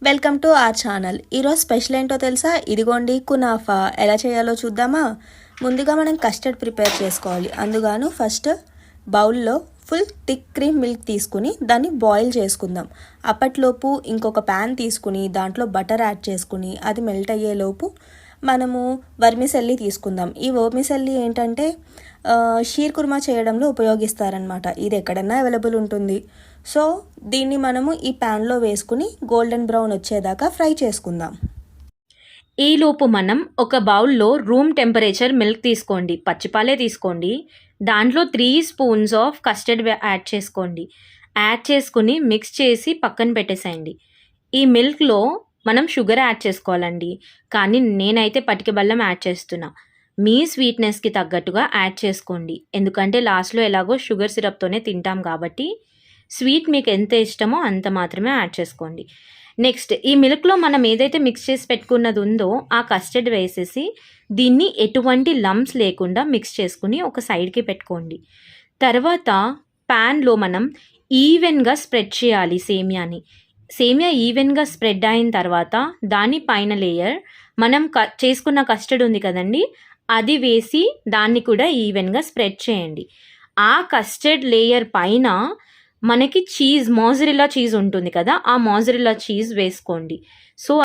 Welcome to our channel. ఈరోజు special ఏంటో తెలుసా? ఇదిగోండి కునాఫా. ఎలా చేయాలో చూద్దామా? ముందుగా మనం కస్టర్డ్ ప్రిపేర్ చేసుకోవాలి. అందుగాను ఫస్ట్ బౌల్లో ఫుల్ థిక్ క్రీమ్ మిల్క్ తీసుకుని దాన్ని బాయిల్ చేసుకుందాం. అప్పట్లోపు ఇంకొక ప్యాన్ తీసుకుని దాంట్లో బటర్ యాడ్ చేసుకుని అది మెల్ట్ అయ్యేలోపు మనము వర్మిసెల్లి తీసుకుందాం. ఈ వర్మిసెల్లి ఏంటంటే షీర్ కుర్మా చేయడంలో ఉపయోగిస్తారనమాట. ఇది ఎక్కడన్నా అవైలబుల్ ఉంటుంది. సో దీన్ని మనము ఈ ప్యాన్లో వేసుకుని గోల్డెన్ బ్రౌన్ వచ్చేదాకా ఫ్రై చేసుకుందాం. ఈలోపు మనం ఒక బౌల్లో రూమ్ టెంపరేచర్ మిల్క్ తీసుకోండి, పచ్చిపాలే తీసుకోండి. దాంట్లో 3 స్పూన్స్ ఆఫ్ కస్టర్డ్ యాడ్ చేసుకోండి. యాడ్ చేసుకుని మిక్స్ చేసి పక్కన పెట్టేసేయండి. ఈ మిల్క్లో మనం షుగర్ యాడ్ చేసుకోవాలండి, కానీ నేనైతే పటిక బెల్లం యాడ్ చేస్తున్నా. మీ స్వీట్నెస్కి తగ్గట్టుగా యాడ్ చేసుకోండి, ఎందుకంటే లాస్ట్లో ఎలాగో షుగర్ సిరప్తోనే తింటాం కాబట్టి స్వీట్ మీకు ఎంత ఇష్టమో అంత మాత్రమే యాడ్ చేసుకోండి. నెక్స్ట్ ఈ మిల్క్లో మనం ఏదైతే మిక్స్ చేసి పెట్టుకున్నది ఉందో ఆ కస్టర్డ్ వేసేసి దీన్ని ఎటువంటి లంప్స్ లేకుండా మిక్స్ చేసుకుని ఒక సైడ్కి పెట్టుకోండి. తర్వాత ప్యాన్లో మనం ఈవెన్గా స్ప్రెడ్ చేయాలి సేమియా ఈవెన్గా స్ప్రెడ్ అయిన తర్వాత దాని పైన లేయర్ మనం చేసుకున్న కస్టర్డ్ ఉంది కదండి, అది వేసి దాన్ని కూడా ఈవెన్గా స్ప్రెడ్ చేయండి. ఆ కస్టర్డ్ లేయర్ పైన మనకి మోజరెల్లా చీజ్ ఉంటుంది కదా, ఆ మోజరెల్లా చీజ్ వేసుకోండి. సో